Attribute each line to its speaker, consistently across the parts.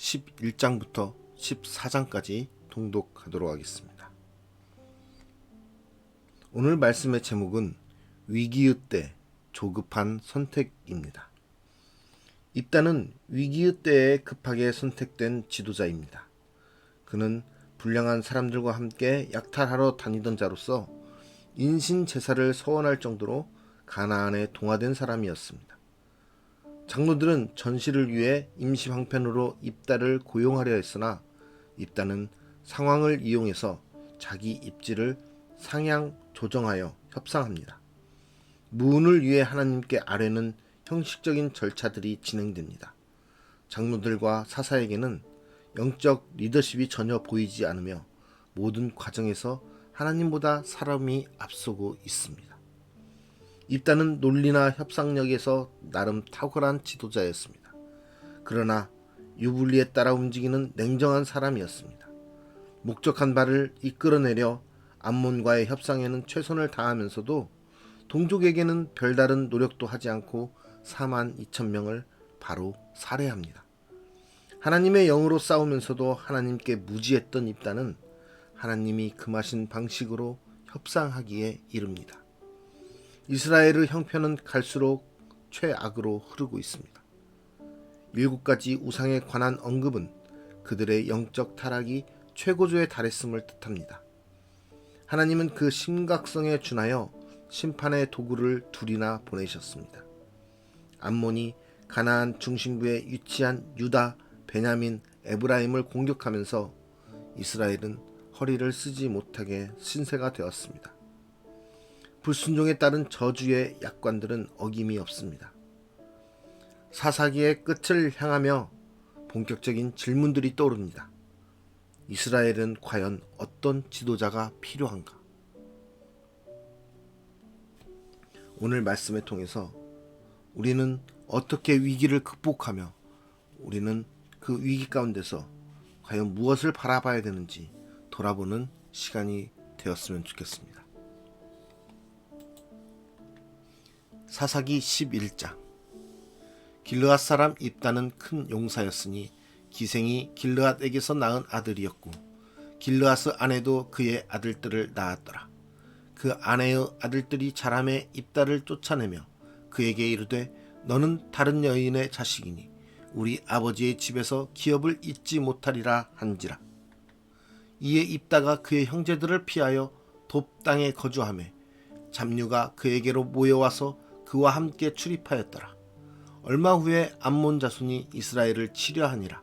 Speaker 1: 11장부터 14장까지 통독하도록 하겠습니다. 오늘 말씀의 제목은 위기의 때 조급한 선택입니다. 입다는 위기의 때에 급하게 선택된 지도자입니다. 그는 불량한 사람들과 함께 약탈하러 다니던 자로서 인신 제사를 서원할 정도로 가나안에 동화된 사람이었습니다. 장로들은 전시를 위해 임시 방편으로 입다를 고용하려 했으나 입다는 상황을 이용해서 자기 입지를 상향 조정하여 협상합니다. 무운을 위해 하나님께 아뢰는 형식적인 절차들이 진행됩니다. 장로들과 사사에게는 영적 리더십이 전혀 보이지 않으며 모든 과정에서 하나님보다 사람이 앞서고 있습니다. 입다는 논리나 협상력에서 나름 탁월한 지도자였습니다. 그러나 유불리에 따라 움직이는 냉정한 사람이었습니다. 목적한 바를 이끌어내려 암몬과의 협상에는 최선을 다하면서도 동족에게는 별다른 노력도 하지 않고 42,000명을 바로 살해합니다. 하나님의 영으로 싸우면서도 하나님께 무지했던 입다는 하나님이 금하신 방식으로 협상하기에 이릅니다. 이스라엘의 형편은 갈수록 최악으로 흐르고 있습니다. 7가지 우상에 관한 언급은 그들의 영적 타락이 최고조에 달했음을 뜻합니다. 하나님은 그 심각성에 준하여 심판의 도구를 둘이나 보내셨습니다. 암몬이 가나안 중심부에 위치한 유다, 베냐민, 에브라임을 공격하면서 이스라엘은 허리를 쓰지 못하게 신세가 되었습니다. 불순종에 따른 저주의 약관들은 어김이 없습니다. 사사기의 끝을 향하며 본격적인 질문들이 떠오릅니다. 이스라엘은 과연 어떤 지도자가 필요한가? 오늘 말씀을 통해서 우리는 어떻게 위기를 극복하며 우리는 그 위기 가운데서 과연 무엇을 바라봐야 되는지 돌아보는 시간이 되었으면 좋겠습니다. 사사기 11장. 길르앗 사람 입다는 큰 용사였으니 기생이 길르앗에게서 낳은 아들이었고 길르앗의 아내도 그의 아들들을 낳았더라. 그 아내의 아들들이 자라매 입다를 쫓아내며 그에게 이르되 너는 다른 여인의 자식이니 우리 아버지의 집에서 기업을 잊지 못하리라 한지라. 이에 입다가 그의 형제들을 피하여 돕 땅에 거주하매 잡류가 그에게로 모여와서 그와 함께 출입하였더라. 얼마 후에 암몬 자손이 이스라엘을 치려하니라.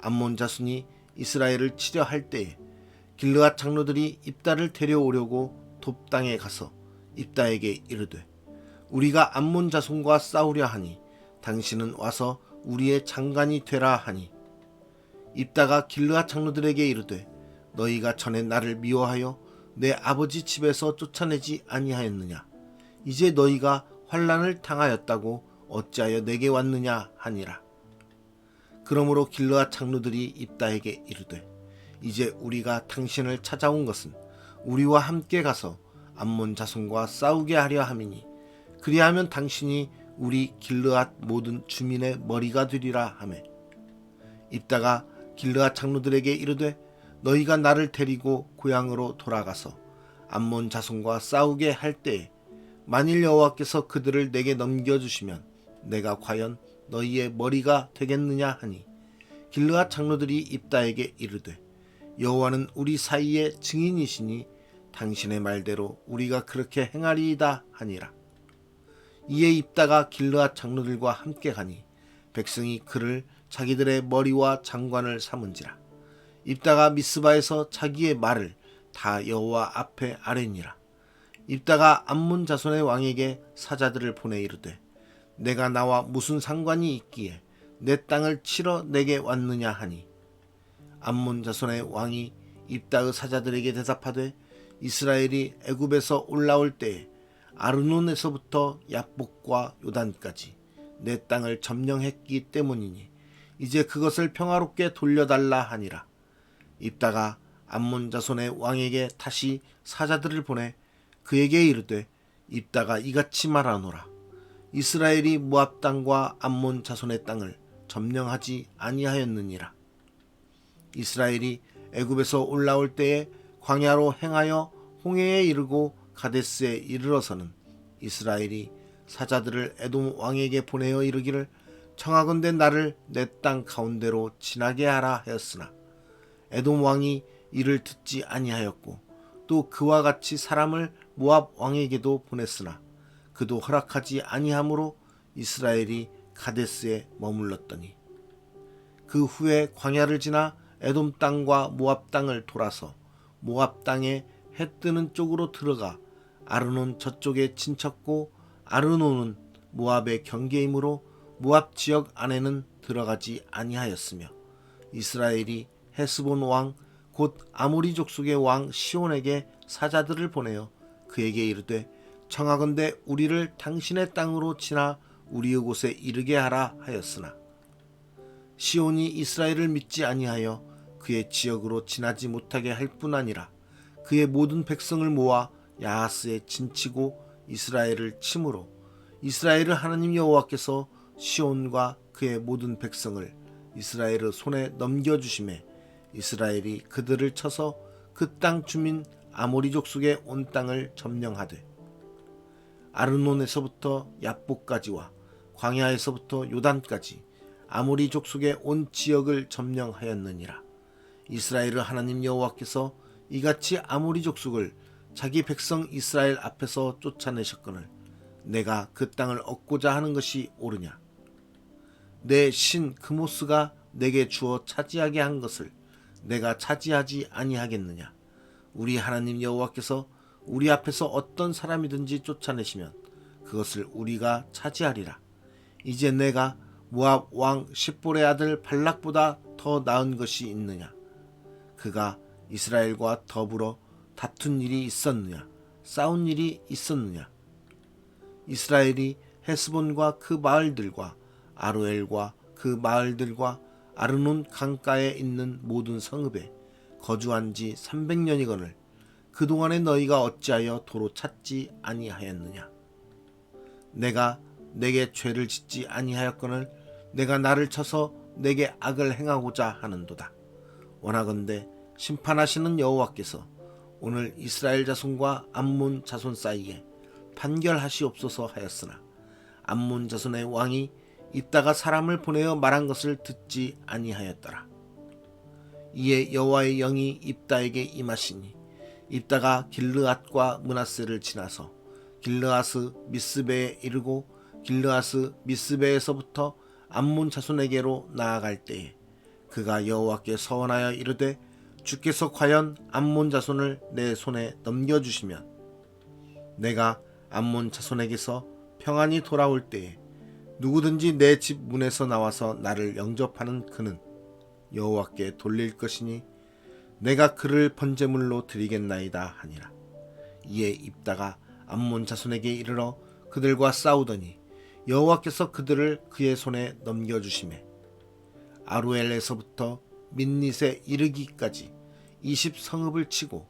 Speaker 1: 암몬 자손이 이스라엘을 치려할 때에 길르앗 장로들이 입다를 데려오려고 돕 땅에 가서 입다에게 이르되 우리가 암몬 자손과 싸우려 하니 당신은 와서 우리의 장관이 되라 하니 입다가 길르앗 장로들에게 이르되 너희가 전에 나를 미워하여 내 아버지 집에서 쫓아내지 아니하였느냐? 이제 너희가 환난을 당하였다고 어찌하여 내게 왔느냐 하니라. 그러므로 길르앗 장로들이 입다에게 이르되 이제 우리가 당신을 찾아온 것은 우리와 함께 가서 암몬 자손과 싸우게 하려 함이니 그리하면 당신이 우리 길르앗 모든 주민의 머리가 되리라 하매 입다가 길르앗 장로들에게 이르되 너희가 나를 데리고 고향으로 돌아가서 암몬 자손과 싸우게 할 때에 만일 여호와께서 그들을 내게 넘겨주시면 내가 과연 너희의 머리가 되겠느냐 하니 길르앗 장로들이 입다에게 이르되 여호와는 우리 사이의 증인이시니 당신의 말대로 우리가 그렇게 행하리이다 하니라. 이에 입다가 길르앗 장로들과 함께 가니 백성이 그를 자기들의 머리와 장관을 삼은지라. 입다가 미스바에서 자기의 말을 다 여호와 앞에 아뢰니라. 입다가 암몬 자손의 왕에게 사자들을 보내 이르되 내가 나와 무슨 상관이 있기에 내 땅을 치러 내게 왔느냐 하니 암몬 자손의 왕이 입다의 사자들에게 대답하되 이스라엘이 애굽에서 올라올 때에 아르논에서부터 야복과 요단까지 내 땅을 점령했기 때문이니 이제 그것을 평화롭게 돌려달라 하니라. 입다가 암몬 자손의 왕에게 다시 사자들을 보내 그에게 이르되 입다가 이같이 말하노라. 이스라엘이 모압 땅과 암몬 자손의 땅을 점령하지 아니하였느니라. 이스라엘이 애굽에서 올라올 때에 광야로 행하여 홍해에 이르고 가데스에 이르러서는 이스라엘이 사자들을 에돔 왕에게 보내어 이르기를 청하건대 나를 내 땅 가운데로 지나게 하라 하였으나 에돔 왕이 이를 듣지 아니하였고 또 그와 같이 사람을 모압 왕에게도 보냈으나 그도 허락하지 아니하므로 이스라엘이 가데스에 머물렀더니 그 후에 광야를 지나 에돔 땅과 모압 땅을 돌아서 모압 땅에 해 뜨는 쪽으로 들어가 아르논 저쪽에 친척고 아르논은 모압의 경계이므로 모압 지역 안에는 들어가지 아니하였으며 이스라엘이 헤스본 왕 곧 아모리 족속의 왕 시온에게 사자들을 보내어 그에게 이르되 청하건대 우리를 당신의 땅으로 지나 우리의 곳에 이르게 하라 하였으나 시온이 이스라엘을 믿지 아니하여 그의 지역으로 지나지 못하게 할 뿐 아니라 그의 모든 백성을 모아 야하스에 진치고 이스라엘을 치므로 이스라엘을 하나님 여호와께서 시온과 그의 모든 백성을 이스라엘의 손에 넘겨주심에 이스라엘이 그들을 쳐서 그 땅 주민 아모리 족속의 온 땅을 점령하되 아르논에서부터 얍복까지와 광야에서부터 요단까지 아모리 족속의 온 지역을 점령하였느니라. 이스라엘의 하나님 여호와께서 이같이 아모리 족속을 자기 백성 이스라엘 앞에서 쫓아내셨거늘 내가 그 땅을 얻고자 하는 것이 옳으냐? 내 신 그모스가 내게 주어 차지하게 한 것을 내가 차지하지 아니하겠느냐? 우리 하나님 여호와께서 우리 앞에서 어떤 사람이든지 쫓아내시면 그것을 우리가 차지하리라. 이제 내가 모압 왕 십볼의 아들 발락보다 더 나은 것이 있느냐? 그가 이스라엘과 더불어 다툰 일이 있었느냐? 싸운 일이 있었느냐? 이스라엘이 헤스본과 그 마을들과 아로엘과 그 마을들과 아르논 강가에 있는 모든 성읍에 거주한 지 300년이거늘 그동안에 너희가 어찌하여 도로 찾지 아니하였느냐? 내가 내게 죄를 짓지 아니하였거늘 내가 나를 쳐서 내게 악을 행하고자 하는도다. 원하건대 심판하시는 여호와께서 오늘 이스라엘 자손과 암몬 자손 사이에 판결하시옵소서 하였으나 암몬 자손의 왕이 입다가 사람을 보내어 말한 것을 듣지 아니하였더라. 이에 여호와의 영이 입다에게 임하시니 입다가 길르앗과 므낫세를 지나서 길르앗의 미스베에 이르고 길르앗의 미스베에서부터 암몬 자손에게로 나아갈 때에 그가 여호와께 서원하여 이르되 주께서 과연 암몬 자손을 내 손에 넘겨주시면 내가 암몬 자손에게서 평안히 돌아올 때에 누구든지 내 집 문에서 나와서 나를 영접하는 그는 여호와께 돌릴 것이니 내가 그를 번제물로 드리겠나이다 하니라. 이에 입다가 암몬 자손에게 이르러 그들과 싸우더니 여호와께서 그들을 그의 손에 넘겨주시매 아루엘에서부터 민닛에 이르기까지 20성읍을 치고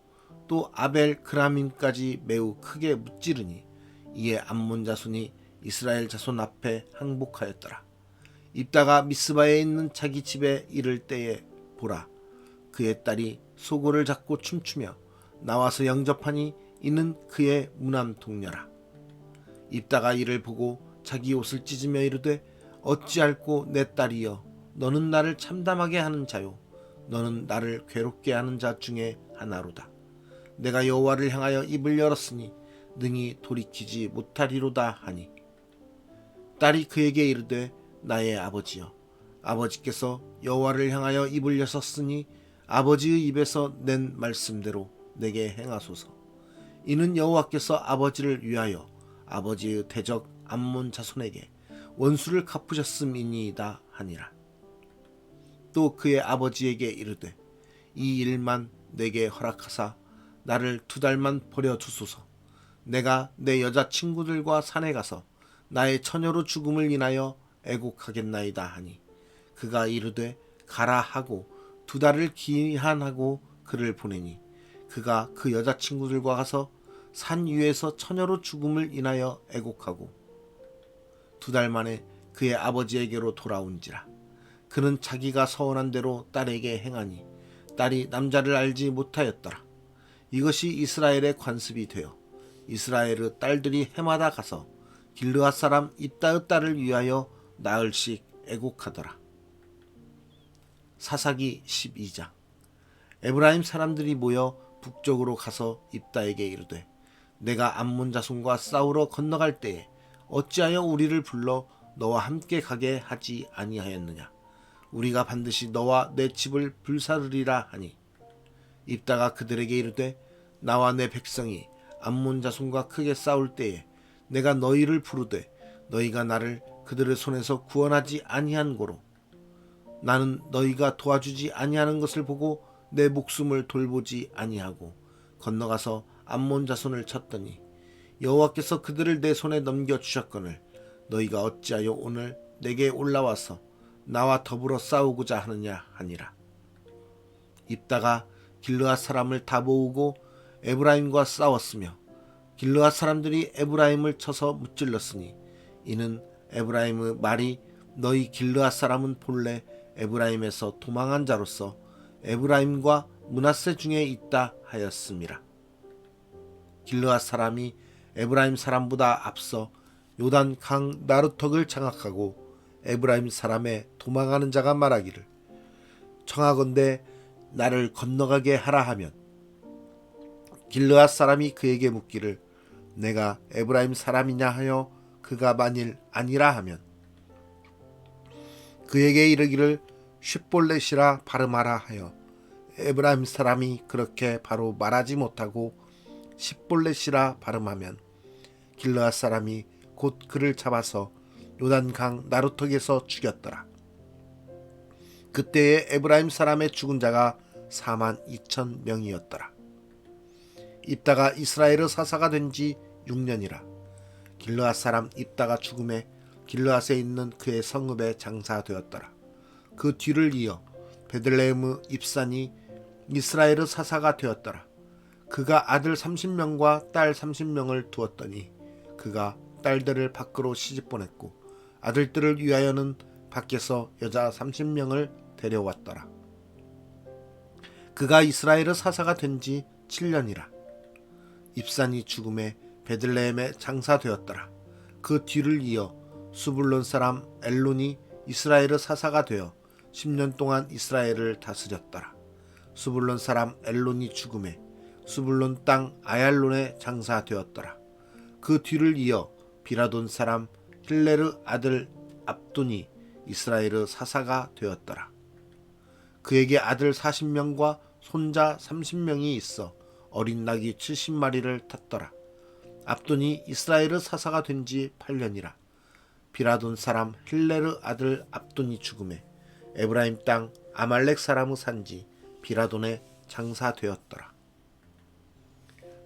Speaker 1: 또 아벨 그라밈까지 매우 크게 무찌르니 이에 암몬 자손이 이스라엘 자손 앞에 항복하였더라. 입다가 미스바에 있는 자기 집에 이를 때에 보라 그의 딸이 소고를 잡고 춤추며 나와서 영접하니 이는 그의 무남 동녀라. 입다가 이를 보고 자기 옷을 찢으며 이르되 어찌할꼬 내 딸이여 너는 나를 참담하게 하는 자요 너는 나를 괴롭게 하는 자 중에 하나로다. 내가 여호와를 향하여 입을 열었으니 능히 돌이키지 못하리로다 하니 딸이 그에게 이르되 나의 아버지여 아버지께서 여호와를 향하여 입을 여셨으니 아버지의 입에서 낸 말씀대로 내게 행하소서. 이는 여호와께서 아버지를 위하여 아버지의 대적 암몬 자손에게 원수를 갚으셨음이니이다 하니라. 또 그의 아버지에게 이르되 이 일만 내게 허락하사 나를 2달만 버려두소서. 내가 내 여자친구들과 산에 가서 나의 처녀로 죽음을 인하여 애곡하겠나이다 하니 그가 이르되 가라 하고 2달을 기한하고 그를 보내니 그가 그 여자친구들과 가서 산 위에서 처녀로 죽음을 인하여 애곡하고 2달 만에 그의 아버지에게로 돌아온지라. 그는 자기가 서원한 대로 딸에게 행하니 딸이 남자를 알지 못하였더라. 이것이 이스라엘의 관습이 되어 이스라엘의 딸들이 해마다 가서 길르앗 사람 입다의 딸을 위하여 나흘씩 애곡하더라. 사사기 12장. 에브라임 사람들이 모여 북쪽으로 가서 입다에게 이르되 내가 암몬 자손과 싸우러 건너갈 때에 어찌하여 우리를 불러 너와 함께 가게 하지 아니하였느냐. 우리가 반드시 너와 내 집을 불사르리라 하니 입다가 그들에게 이르되 나와 내 백성이 암몬 자손과 크게 싸울 때에 내가 너희를 부르되 너희가 나를 그들의 손에서 구원하지 아니한 고로 나는 너희가 도와주지 아니하는 것을 보고 내 목숨을 돌보지 아니하고 건너가서 암몬 자손을 쳤더니 여호와께서 그들을 내 손에 넘겨주셨거늘 너희가 어찌하여 오늘 내게 올라와서 나와 더불어 싸우고자 하느냐 하니라. 입다가 길르앗 사람을 다 모으고 에브라임과 싸웠으며 길르앗 사람들이 에브라임을 쳐서 무찔렀으니 이는 에브라임의 말이 너희 길르앗 사람은 본래 에브라임에서 도망한 자로서 에브라임과 므낫세 중에 있다 하였음이라. 길르앗 사람이 에브라임 사람보다 앞서 요단 강 나루턱을 장악하고 에브라임 사람의 도망하는 자가 말하기를 청하건대 나를 건너가게 하라 하면 길르앗 사람이 그에게 묻기를 내가 에브라임 사람이냐 하여 그가 만일 아니라 하면 그에게 이르기를 쉿볼렛이라 발음하라 하여 에브라임 사람이 그렇게 바로 말하지 못하고 쉿볼렛이라 발음하면 길르앗 사람이 곧 그를 잡아서 요단강 나루턱에서 죽였더라. 그때에 에브라임 사람의 죽은 자가 42,000명이었더라. 입다가 이스라엘의 사사가 된 지 6년이라. 길르앗 사람 입다가 죽음에 길르앗에 있는 그의 성읍에 장사되었더라. 그 뒤를 이어 베들레헴의 입산이 이스라엘의 사사가 되었더라. 그가 아들 30명과 딸 30명을 두었더니 그가 딸들을 밖으로 시집보냈고 아들들을 위하여는 밖에서 여자 30명을 데려왔더라. 그가 이스라엘의 사사가 된 지 7년이라. 입산이 죽음에 베들레헴에 장사되었더라. 그 뒤를 이어 수불론 사람 엘론이 이스라엘의 사사가 되어 10년 동안 이스라엘을 다스렸더라. 수불론 사람 엘론이 죽음에 수불론 땅 아얄론에 장사되었더라. 그 뒤를 이어 비라돈 사람 힐레르 아들 압돈이 이스라엘의 사사가 되었더라. 그에게 아들 40명과 손자 30명이 있어 어린 낙이 70마리를 탔더라. 압돈이 이스라엘의 사사가 된 지 8년이라. 비라돈 사람 힐레르 아들 압돈이 죽음에 에브라임 땅 아말렉 사람의 산지 비라돈에 장사되었더라.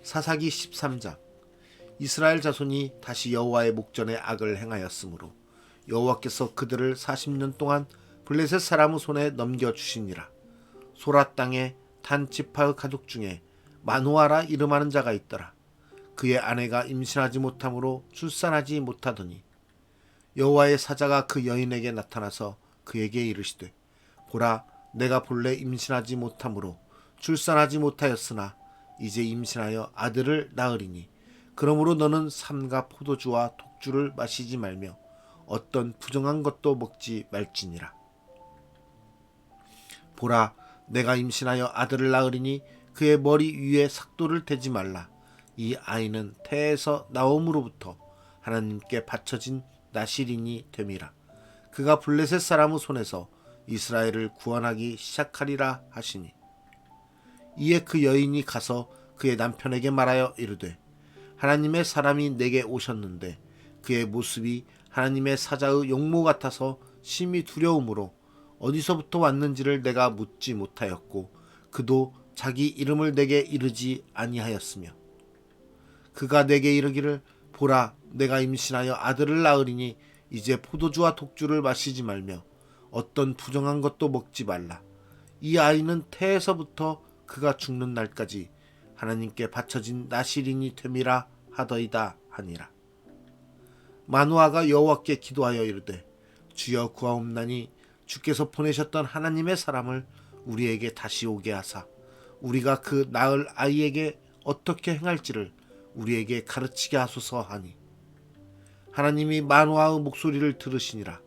Speaker 1: 사사기 13장. 이스라엘 자손이 다시 여호와의 목전에 악을 행하였으므로 여호와께서 그들을 40년 동안 블레셋 사람의 손에 넘겨주시니라. 소라 땅에 단지파의 가족 중에 마노아라 이름하는 자가 있더라. 그의 아내가 임신하지 못함으로 출산하지 못하더니 여호와의 사자가 그 여인에게 나타나서 그에게 이르시되 보라 내가 본래 임신하지 못함으로 출산하지 못하였으나 이제 임신하여 아들을 낳으리니 그러므로 너는 삼가 포도주와 독주를 마시지 말며 어떤 부정한 것도 먹지 말지니라. 보라 내가 임신하여 아들을 낳으리니 그의 머리 위에 삭도를 대지 말라. 이 아이는 태에서 나옴으로부터 하나님께 바쳐진 나실인이 됨이라. 그가 블레셋 사람의 손에서 이스라엘을 구원하기 시작하리라 하시니 이에 그 여인이 가서 그의 남편에게 말하여 이르되 하나님의 사람이 내게 오셨는데 그의 모습이 하나님의 사자의 용모 같아서 심히 두려움으로 어디서부터 왔는지를 내가 묻지 못하였고 그도 자기 이름을 내게 이르지 아니하였으며 그가 내게 이르기를 보라 내가 임신하여 아들을 낳으리니 이제 포도주와 독주를 마시지 말며 어떤 부정한 것도 먹지 말라. 이 아이는 태에서부터 그가 죽는 날까지 하나님께 바쳐진 나실인이 됨이라 하더이다 하니라. 마노아가 여호와께 기도하여 이르되 주여 구하옵나니 주께서 보내셨던 하나님의 사람을 우리에게 다시 오게 하사 우리가 그 낳을 아이에게 어떻게 행할지를 우리에게 가르치게 하소서 하니 하나님이 마노아의 목소리를 들으시니라.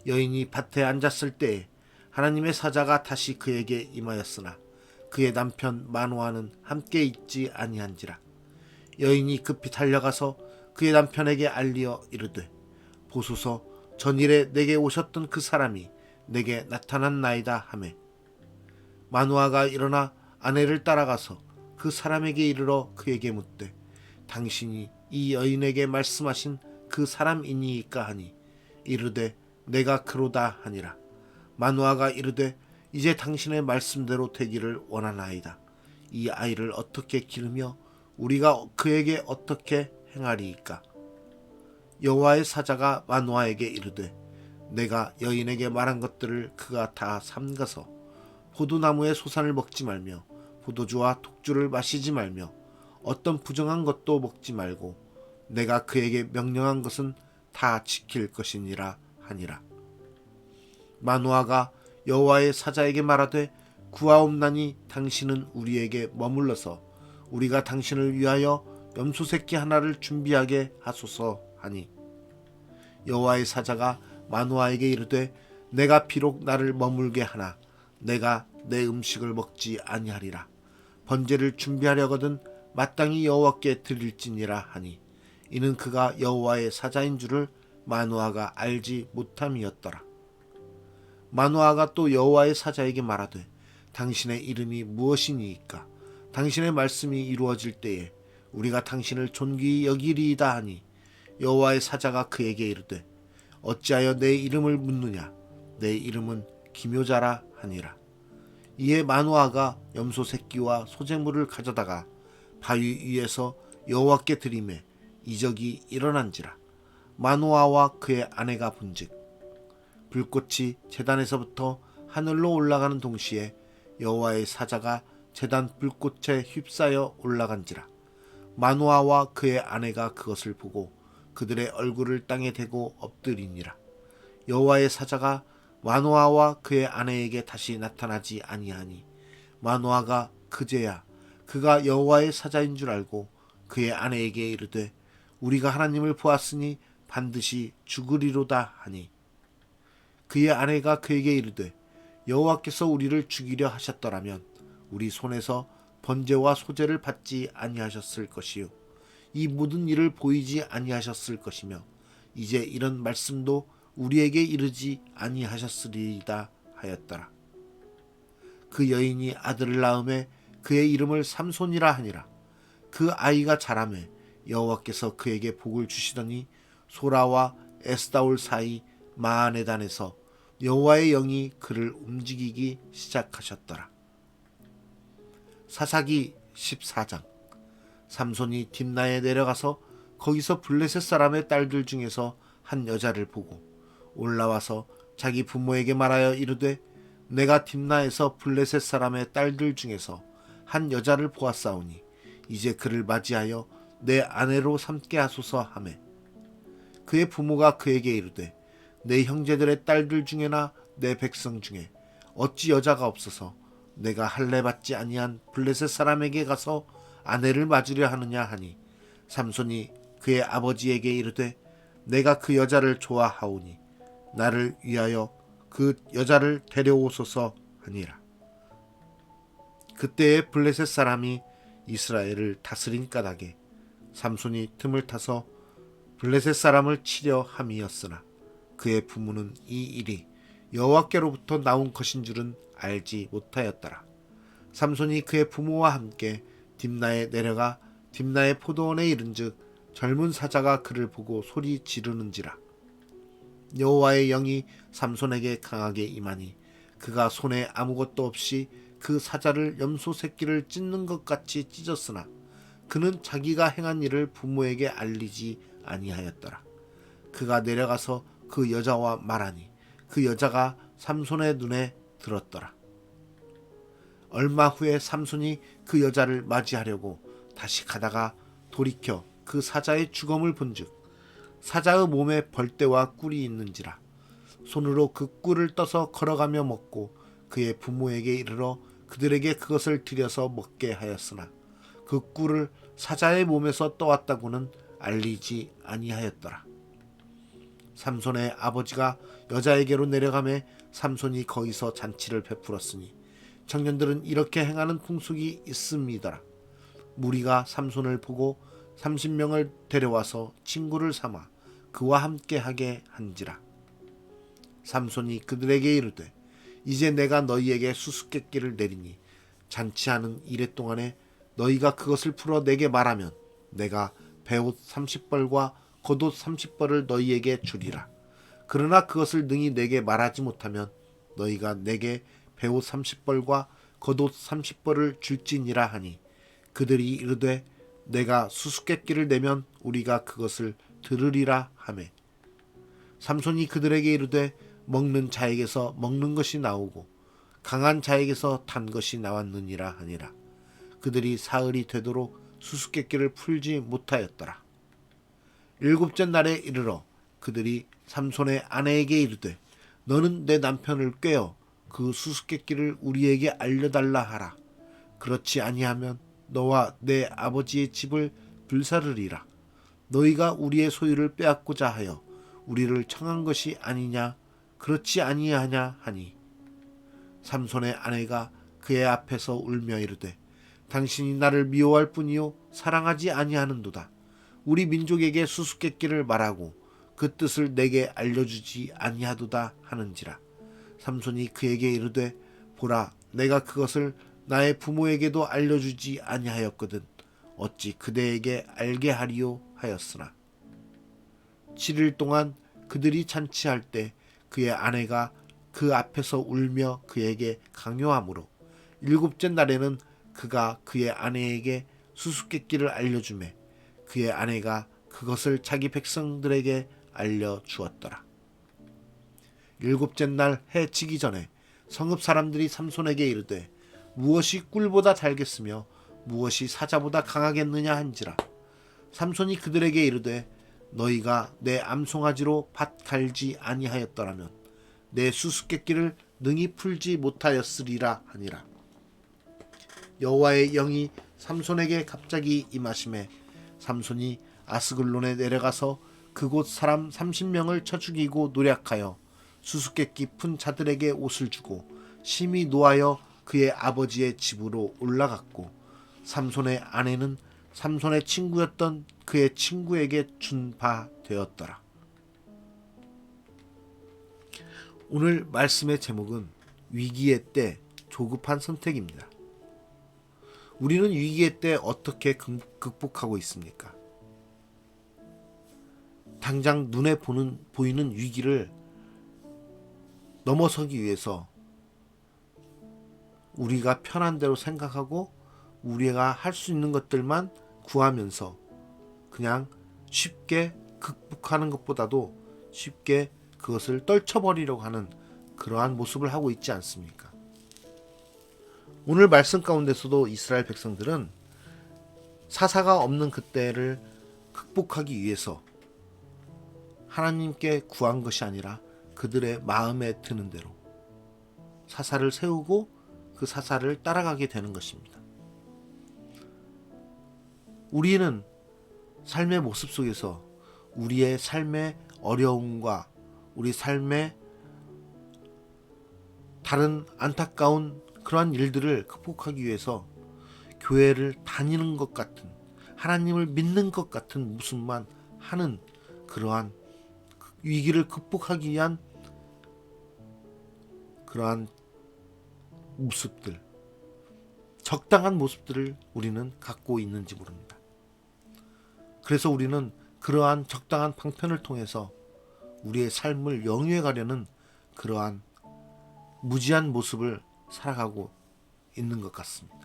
Speaker 1: 여인이 밭에 앉았을 때에 하나님의 사자가 다시 그에게 임하였으나 그의 남편 마노아는 함께 있지 아니한지라. 여인이 급히 달려가서 그의 남편에게 알리어 이르되 보소서 전일에 내게 오셨던 그 사람이 내게 나타났나이다 하매 마노아가 일어나 아내를 따라가서 그 사람에게 이르러 그에게 묻되 당신이 이 여인에게 말씀하신 그 사람이니이까 하니 이르되 내가 그로다 하니라. 마노아가 이르되 이제 당신의 말씀대로 되기를 원하나이다. 이 아이를 어떻게 기르며 우리가 그에게 어떻게 행하리이까. 여호와의 사자가 마노아에게 이르되 내가 여인에게 말한 것들을 그가 다 삼가서 포도나무의 소산을 먹지 말며 포도주와 독주를 마시지 말며 어떤 부정한 것도 먹지 말고 내가 그에게 명령한 것은 다 지킬 것이니라 하니라. 마노아가 여호와의 사자에게 말하되 구하옵나니 당신은 우리에게 머물러서 우리가 당신을 위하여 염소 새끼 하나를 준비하게 하소서 하니 여호와의 사자가 마노아에게 이르되 내가 비록 나를 머물게 하나 내가 내 음식을 먹지 아니하리라. 번제를 준비하려거든 마땅히 여호와께 드릴지니라 하니 이는 그가 여호와의 사자인 줄을 마노아가 알지 못함이었더라. 마노아가 또 여호와의 사자에게 말하되 당신의 이름이 무엇이니이까. 당신의 말씀이 이루어질 때에 우리가 당신을 존귀히 여기리이다 하니 여호와의 사자가 그에게 이르되 어찌하여 내 이름을 묻느냐. 내 이름은 기묘자라 하니라. 이에 마노아가 염소 새끼와 소재물을 가져다가 바위 위에서 여호와께 드리매 이적이 일어난지라. 마노아와 그의 아내가 본즉 불꽃이 제단에서부터 하늘로 올라가는 동시에 여호와의 사자가 제단 불꽃에 휩싸여 올라간지라. 마노아와 그의 아내가 그것을 보고 그들의 얼굴을 땅에 대고 엎드리니라. 여호와의 사자가 마노아와 그의 아내에게 다시 나타나지 아니하니 마노아가 그제야 그가 여호와의 사자인 줄 알고 그의 아내에게 이르되 우리가 하나님을 보았으니 반드시 죽으리로다 하니 그의 아내가 그에게 이르되 여호와께서 우리를 죽이려 하셨더라면 우리 손에서 번제와 소제를 받지 아니하셨을 것이요 이 모든 일을 보이지 아니하셨을 것이며 이제 이런 말씀도 우리에게 이르지 아니하셨으리이다 하였더라. 그 여인이 아들을 낳음에 그의 이름을 삼손이라 하니라. 그 아이가 자라매 여호와께서 그에게 복을 주시더니 소라와 에스다올 사이 마하네단에서 여호와의 영이 그를 움직이기 시작하셨더라. 사사기 14장. 삼손이 딥나에 내려가서 거기서 블레셋 사람의 딸들 중에서 한 여자를 보고 올라와서 자기 부모에게 말하여 이르되 내가 딥나에서 블레셋 사람의 딸들 중에서 한 여자를 보았사오니 이제 그를 맞이하여 내 아내로 삼게 하소서 하매 그의 부모가 그에게 이르되 내 형제들의 딸들 중에나 내 백성 중에 어찌 여자가 없어서 내가 할례 받지 아니한 블레셋 사람에게 가서 아내를 맞으려 하느냐 하니 삼손이 그의 아버지에게 이르되 내가 그 여자를 좋아하오니 나를 위하여 그 여자를 데려오소서 하니라. 그때에 블레셋 사람이 이스라엘을 다스린 까닭에 삼손이 틈을 타서 블레셋 사람을 치려 함이었으나 그의 부모는 이 일이 여호와께로부터 나온 것인 줄은 알지 못하였더라. 삼손이 그의 부모와 함께 딥나에 내려가 딥나의 포도원에 이른즉 젊은 사자가 그를 보고 소리 지르는지라. 여호와의 영이 삼손에게 강하게 임하니 그가 손에 아무것도 없이 그 사자를 염소 새끼를 찢는 것 같이 찢었으나 그는 자기가 행한 일을 부모에게 알리지 아니하였더라. 그가 내려가서 그 여자와 말하니 그 여자가 삼손의 눈에 들었더라. 얼마 후에 삼손이 그 여자를 맞이하려고 다시 가다가 돌이켜 그 사자의 주검을 본즉 사자의 몸에 벌떼와 꿀이 있는지라. 손으로 그 꿀을 떠서 걸어가며 먹고 그의 부모에게 이르러 그들에게 그것을 들여서 먹게 하였으나 그 꿀을 사자의 몸에서 떠왔다고는 알리지 아니하였더라. 삼손의 아버지가 여자에게로 내려가매 삼손이 거기서 잔치를 베풀었으니 청년들은 이렇게 행하는 풍속이 있음이더라. 무리가 삼손을 보고 30명을 데려와서 친구를 삼아 그와 함께 하게 한지라. 삼손이 그들에게 이르되 이제 내가 너희에게 수수께끼를 내리니 잔치하는 이래 동안에 너희가 그것을 풀어 내게 말하면 내가 베옷 30벌과 겉옷 30벌을 너희에게 주리라. 그러나 그것을 능히 내게 말하지 못하면 너희가 내게 베옷 30벌과 겉옷 30벌을 줄지니라 하니 그들이 이르되 내가 수수께끼를 내면 우리가 그것을 들으리라 하매 삼손이 그들에게 이르되 먹는 자에게서 먹는 것이 나오고 강한 자에게서 단 것이 나왔느니라 하니라. 그들이 사흘이 되도록 수수께끼를 풀지 못하였더라. 일곱째 날에 이르러 그들이 삼손의 아내에게 이르되 너는 내 남편을 꾀어 그 수수께끼를 우리에게 알려달라 하라. 그렇지 아니하면 너와 내 아버지의 집을 불사르리라. 너희가 우리의 소유를 빼앗고자 하여 우리를 청한 것이 아니냐 그렇지 아니하냐 하니 삼손의 아내가 그의 앞에서 울며 이르되 당신이 나를 미워할 뿐이요 사랑하지 아니하는도다. 우리 민족에게 수수께끼를 말하고 그 뜻을 내게 알려주지 아니하도다 하는지라. 삼손이 그에게 이르되 보라 내가 그것을 나의 부모에게도 알려주지 아니하였거든 어찌 그대에게 알게 하리요 하였으나 7일 동안 그들이 잔치할 때 그의 아내가 그 앞에서 울며 그에게 강요하므로 일곱째 날에는 그가 그의 아내에게 수수께끼를 알려주매 그의 아내가 그것을 자기 백성들에게 알려주었더라. 일곱째 날 해 지기 전에 성읍 사람들이 삼손에게 이르되 무엇이 꿀보다 달겠으며 무엇이 사자보다 강하겠느냐 한지라. 삼손이 그들에게 이르되 너희가 내 암송아지로 밭 갈지 아니하였더라면 내 수수께끼를 능히 풀지 못하였으리라 하니라. 여호와의 영이 삼손에게 갑자기 임하심에 삼손이 아스글론에 내려가서 그곳 사람 30명을 쳐 죽이고 노략하여 수수께끼 푼 자들에게 옷을 주고 심히 노하여 그의 아버지의 집으로 올라갔고 삼손의 아내는 삼손의 친구였던 그의 친구에게 준 바 되었더라. 오늘 말씀의 제목은 위기의 때 조급한 선택입니다. 우리는 위기의 때 어떻게 극복하고 있습니까? 당장 눈에 보이는 위기를 넘어서기 위해서 우리가 편한 대로 생각하고 우리가 할 수 있는 것들만 구하면서 그냥 쉽게 극복하는 것보다도 쉽게 그것을 떨쳐버리려고 하는 그러한 모습을 하고 있지 않습니까? 오늘 말씀 가운데서도 이스라엘 백성들은 사사가 없는 그때를 극복하기 위해서 하나님께 구한 것이 아니라 그들의 마음에 드는 대로 사사를 세우고 그 사사를 따라가게 되는 것입니다. 우리는 삶의 모습 속에서 우리의 삶의 어려움과 우리 삶의 다른 안타까운 그러한 일들을 극복하기 위해서 교회를 다니는 것 같은 하나님을 믿는 것 같은 모습만 하는 그러한 위기를 극복하기 위한 그러한 모습들, 적당한 모습들을 우리는 갖고 있는지 모릅니다. 그래서 우리는 그러한 적당한 방편을 통해서 우리의 삶을 영위해 가려는 그러한 무지한 모습을 살아가고 있는 것 같습니다.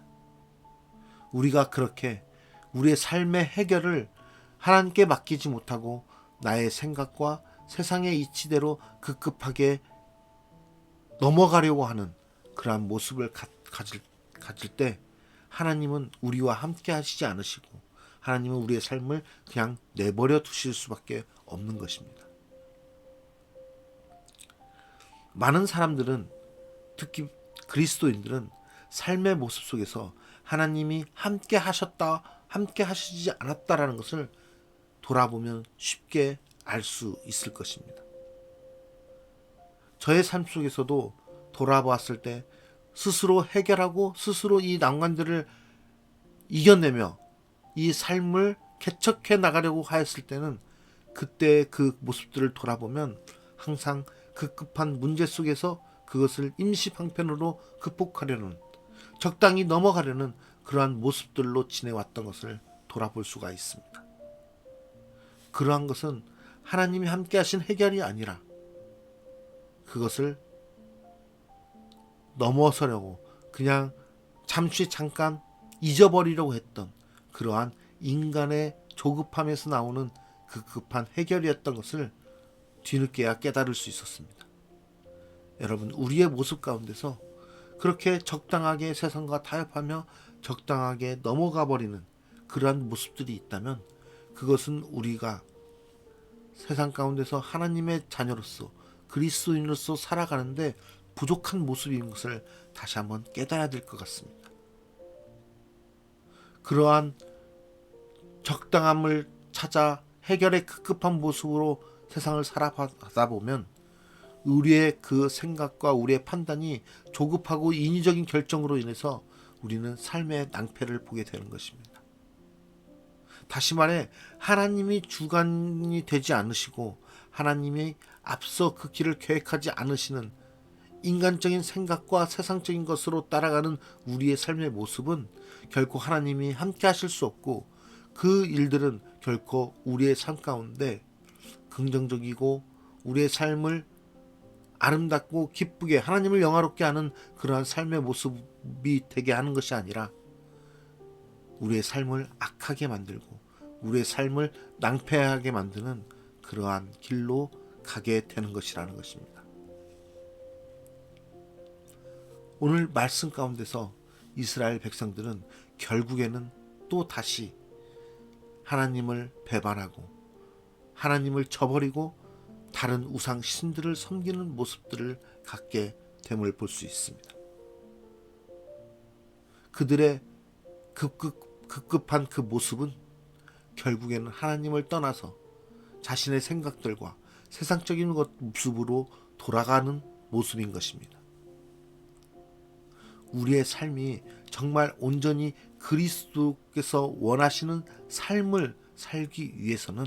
Speaker 1: 우리가 그렇게 우리의 삶의 해결을 하나님께 맡기지 못하고 나의 생각과 세상의 이치대로 급급하게 넘어가려고 하는 그러한 모습을 가질 때 하나님은 우리와 함께 하시지 않으시고 하나님은 우리의 삶을 그냥 내버려 두실 수밖에 없는 것입니다. 많은 사람들은, 특히 그리스도인들은 삶의 모습 속에서 하나님이 함께 하셨다, 함께 하시지 않았다라는 것을 돌아보면 쉽게 알 수 있을 것입니다. 저의 삶 속에서도 돌아보았을 때 스스로 해결하고 스스로 이 난관들을 이겨내며 이 삶을 개척해 나가려고 하였을 때는, 그때 그 모습들을 돌아보면 항상 급급한 문제 속에서 그것을 임시 방편으로 극복하려는, 적당히 넘어가려는 그러한 모습들로 지내왔던 것을 돌아볼 수가 있습니다. 그러한 것은 하나님이 함께 하신 해결이 아니라 그것을 넘어서려고 그냥 잠깐 잊어버리려고 했던 그러한 인간의 조급함에서 나오는 그 급한 해결이었던 것을 뒤늦게야 깨달을 수 있었습니다. 여러분, 우리의 모습 가운데서 그렇게 적당하게 세상과 타협하며 적당하게 넘어가 버리는 그러한 모습들이 있다면, 그것은 우리가 세상 가운데서 하나님의 자녀로서 그리스도인으로서 살아가는데 부족한 모습인 것을 다시 한번 깨달아야 될 것 같습니다. 그러한 적당함을 찾아 해결의 급급한 모습으로 세상을 살아가다 보면 우리의 그 생각과 우리의 판단이 조급하고 인위적인 결정으로 인해서 우리는 삶의 낭패를 보게 되는 것입니다. 다시 말해, 하나님이 주관이 되지 않으시고 하나님이 앞서 그 길을 계획하지 않으시는 인간적인 생각과 세상적인 것으로 따라가는 우리의 삶의 모습은 결코 하나님이 함께 하실 수 없고, 그 일들은 결코 우리의 삶 가운데 긍정적이고 우리의 삶을 아름답고 기쁘게 하나님을 영화롭게 하는 그러한 삶의 모습이 되게 하는 것이 아니라 우리의 삶을 악하게 만들고 우리의 삶을 낭패하게 만드는 그러한 길로 가게 되는 것이라는 것입니다. 오늘 말씀 가운데서 이스라엘 백성들은 결국에는 또 다시 하나님을 배반하고 하나님을 저버리고 다른 우상 신들을 섬기는 모습들을 갖게 됨을 볼 수 있습니다. 그들의 급급한 그 모습은 결국에는 하나님을 떠나서 자신의 생각들과 세상적인 모습으로 돌아가는 모습인 것입니다. 우리의 삶이 정말 온전히 그리스도께서 원하시는 삶을 살기 위해서는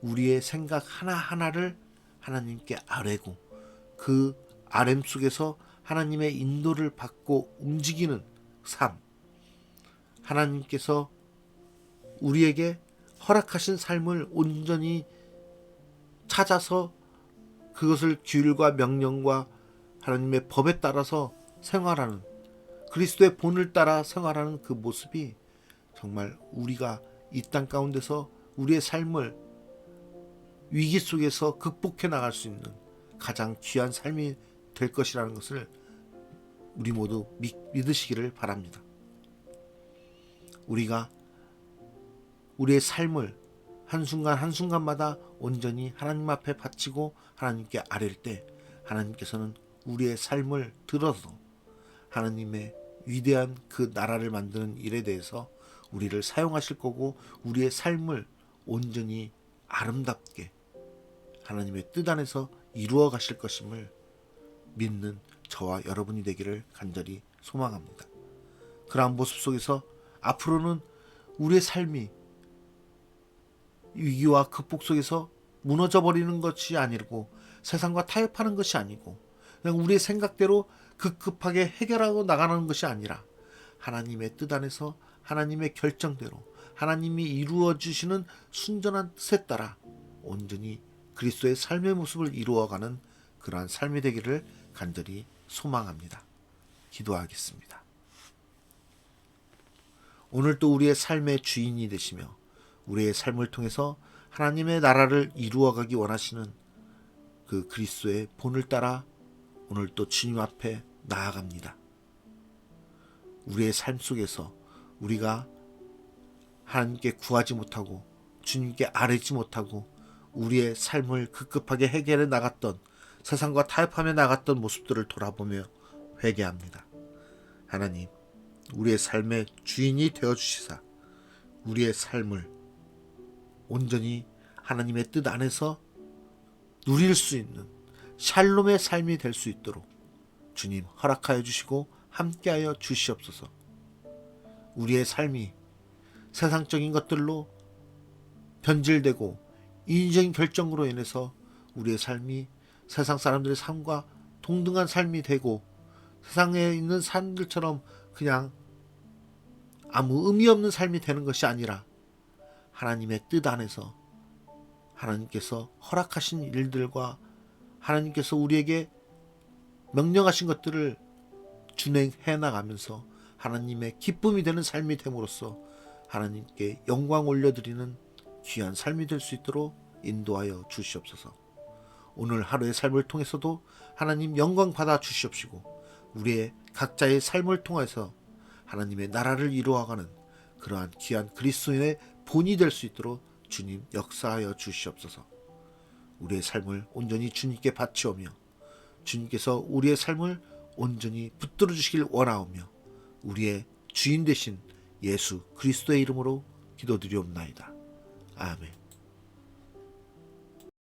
Speaker 1: 우리의 생각 하나하나를 하나님께 아뢰고 그 아뢰м 속에서 하나님의 인도를 받고 움직이는 삶, 하나님께서 우리에게 허락하신 삶을 온전히 찾아서 그것을 규율과 명령과 하나님의 법에 따라서 생활하는, 그리스도의 본을 따라 생활하는 그 모습이 정말 우리가 이 땅 가운데서 우리의 삶을 위기 속에서 극복해 나갈 수 있는 가장 귀한 삶이 될 것이라는 것을 우리 모두 믿으시기를 바랍니다. 우리가 우리의 삶을 한순간 한순간마다 온전히 하나님 앞에 바치고 하나님께 아뢰일 때, 하나님께서는 우리의 삶을 들어서 하나님의 위대한 그 나라를 만드는 일에 대해서 우리를 사용하실 거고, 우리의 삶을 온전히 아름답게 하나님의 뜻 안에서 이루어 가실 것임을 믿는 저와 여러분이 되기를 간절히 소망합니다. 그러한 모습 속에서 앞으로는 우리의 삶이 위기와 극복 속에서 무너져 버리는 것이 아니고 세상과 타협하는 것이 아니고 그냥 우리의 생각대로 급급하게 해결하고 나가는 것이 아니라 하나님의 뜻 안에서 하나님의 결정대로 하나님이 이루어 주시는 순전한 뜻에 따라 온전히 그리스도의 삶의 모습을 이루어가는 그러한 삶이 되기를 간절히 소망합니다. 기도하겠습니다. 오늘도 우리의 삶의 주인이 되시며 우리의 삶을 통해서 하나님의 나라를 이루어가기 원하시는 그 그리스도의 본을 따라 오늘도 주님 앞에 나아갑니다. 우리의 삶 속에서 우리가 하나님께 구하지 못하고 주님께 아뢰지 못하고 우리의 삶을 급급하게 해결해 나갔던 세상과 타협하며 나갔던 모습들을 돌아보며 회개합니다. 하나님, 우리의 삶의 주인이 되어주시사 우리의 삶을 온전히 하나님의 뜻 안에서 누릴 수 있는 샬롬의 삶이 될 수 있도록 주님 허락하여 주시고 함께하여 주시옵소서. 우리의 삶이 세상적인 것들로 변질되고 인위적인 결정으로 인해서 우리의 삶이 세상 사람들의 삶과 동등한 삶이 되고 세상에 있는 사람들처럼 그냥 아무 의미 없는 삶이 되는 것이 아니라 하나님의 뜻 안에서 하나님께서 허락하신 일들과 하나님께서 우리에게 명령하신 것들을 준행해 나가면서 하나님의 기쁨이 되는 삶이 됨으로써 하나님께 영광 올려드리는 귀한 삶이 될 수 있도록 인도하여 주시옵소서. 오늘 하루의 삶을 통해서도 하나님 영광 받아 주시옵시고 우리의 각자의 삶을 통해서 하나님의 나라를 이루어가는 그러한 귀한 그리스도인의 본이 될 수 있도록 주님 역사하여 주시옵소서. 우리의 삶을 온전히 주님께 바치오며 주님께서 우리의 삶을 온전히 붙들어 주시길 원하오며 우리의 주인 되신 예수 그리스도의 이름으로 기도드리옵나이다. 아멘.